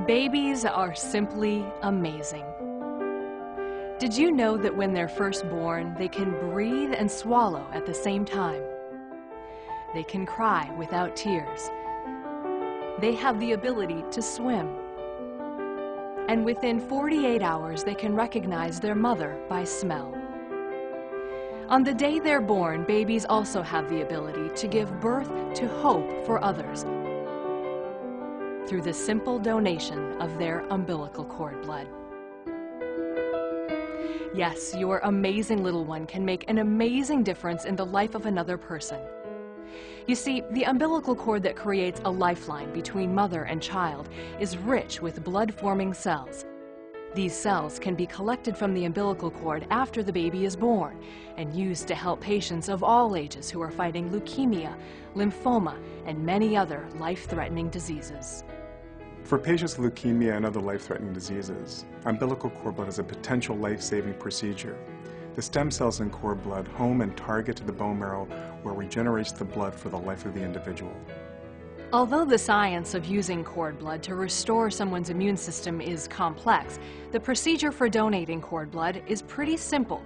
Babies are simply amazing. Did you know that when they're first born, they can breathe and swallow at the same time? They can cry without tears. They have the ability to swim. And within 48 hours, they can recognize their mother by smell. On the day they're born, babies also have the ability to give birth to hope for others through the simple donation of their umbilical cord blood. Yes, your amazing little one can make an amazing difference in the life of another person. You see, the umbilical cord that creates a lifeline between mother and child is rich with blood-forming cells. These cells can be collected from the umbilical cord after the baby is born and used to help patients of all ages who are fighting leukemia, lymphoma, and many other life-threatening diseases. For patients with leukemia and other life-threatening diseases, umbilical cord blood is a potential life-saving procedure. The stem cells in cord blood home and target to the bone marrow where it regenerates the blood for the life of the individual. Although the science of using cord blood to restore someone's immune system is complex, the procedure for donating cord blood is pretty simple.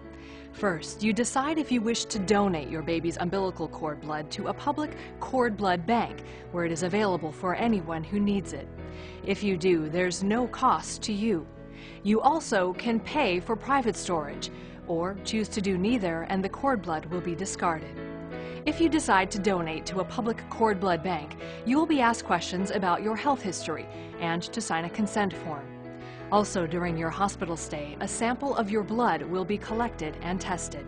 First, you decide if you wish to donate your baby's umbilical cord blood to a public cord blood bank where it is available for anyone who needs it. If you do, there's no cost to you. You also can pay for private storage, or choose to do neither and the cord blood will be discarded. If you decide to donate to a public cord blood bank, you will be asked questions about your health history and to sign a consent form. Also, during your hospital stay, a sample of your blood will be collected and tested.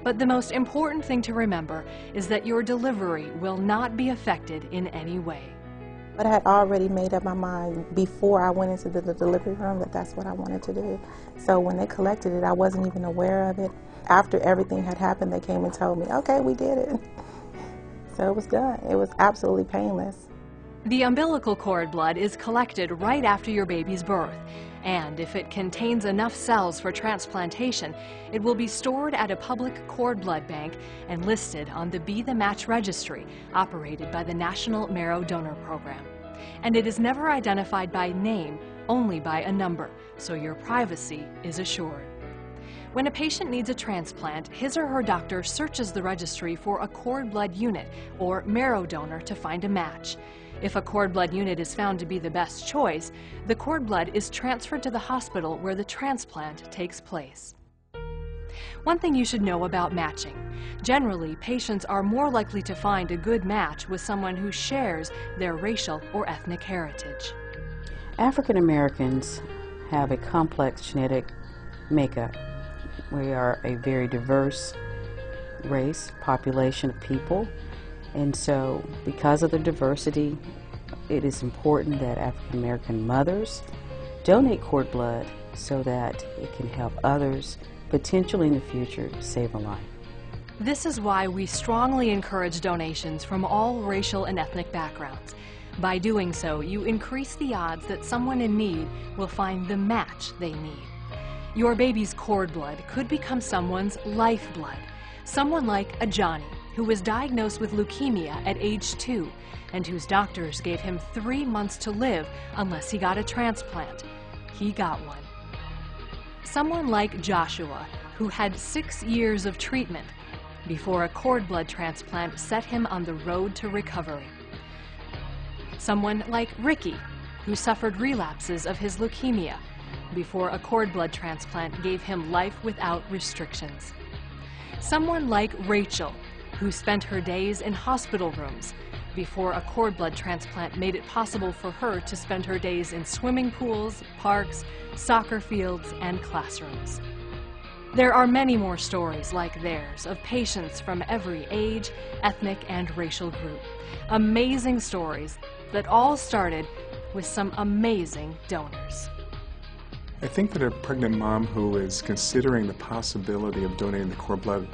But the most important thing to remember is that your delivery will not be affected in any way. But I had already made up my mind before I went into the delivery room that that's what I wanted to do. So when they collected it, I wasn't even aware of it. After everything had happened, they came and told me, okay, we did it. So it was done. It was absolutely painless. The umbilical cord blood is collected right after your baby's birth, and if it contains enough cells for transplantation, it will be stored at a public cord blood bank and listed on the Be the Match registry operated by the National Marrow Donor Program. And it is never identified by name, only by a number, so your privacy is assured. When a patient needs a transplant, his or her doctor searches the registry for a cord blood unit or marrow donor to find a match. If a cord blood unit is found to be the best choice, the cord blood is transferred to the hospital where the transplant takes place. One thing you should know about matching. Generally, patients are more likely to find a good match with someone who shares their racial or ethnic heritage. African Americans have a complex genetic makeup. We are a very diverse race, population of people. And so, because of the diversity, it is important that African American mothers donate cord blood so that it can help others, potentially in the future, save a life. This is why we strongly encourage donations from all racial and ethnic backgrounds. By doing so, you increase the odds that someone in need will find the match they need. Your baby's cord blood could become someone's lifeblood, someone like a Johnny, who was diagnosed with leukemia at age 2 and whose doctors gave him 3 months to live unless he got a transplant. He got one. Someone like Joshua, who had 6 years of treatment before a cord blood transplant set him on the road to recovery. Someone like Ricky, who suffered relapses of his leukemia before a cord blood transplant gave him life without restrictions. Someone like Rachel, who spent her days in hospital rooms before a cord blood transplant made it possible for her to spend her days in swimming pools, parks, soccer fields, and classrooms. There are many more stories like theirs of patients from every age, ethnic, and racial group. Amazing stories that all started with some amazing donors. I think that a pregnant mom who is considering the possibility of donating the cord blood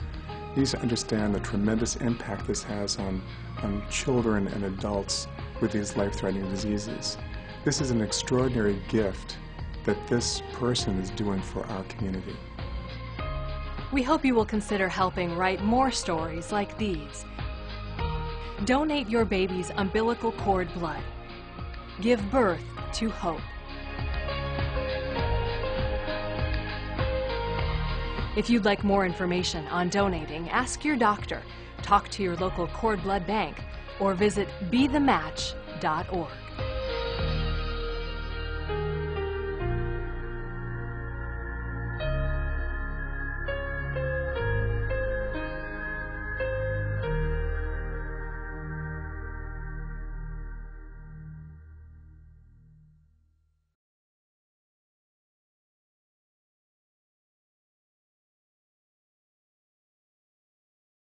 needs to understand the tremendous impact this has on children and adults with these life-threatening diseases. This is an extraordinary gift that this person is doing for our community. We hope you will consider helping write more stories like these. Donate your baby's umbilical cord blood. Give birth to hope. If you'd like more information on donating, ask your doctor, talk to your local cord blood bank, or visit bethematch.org.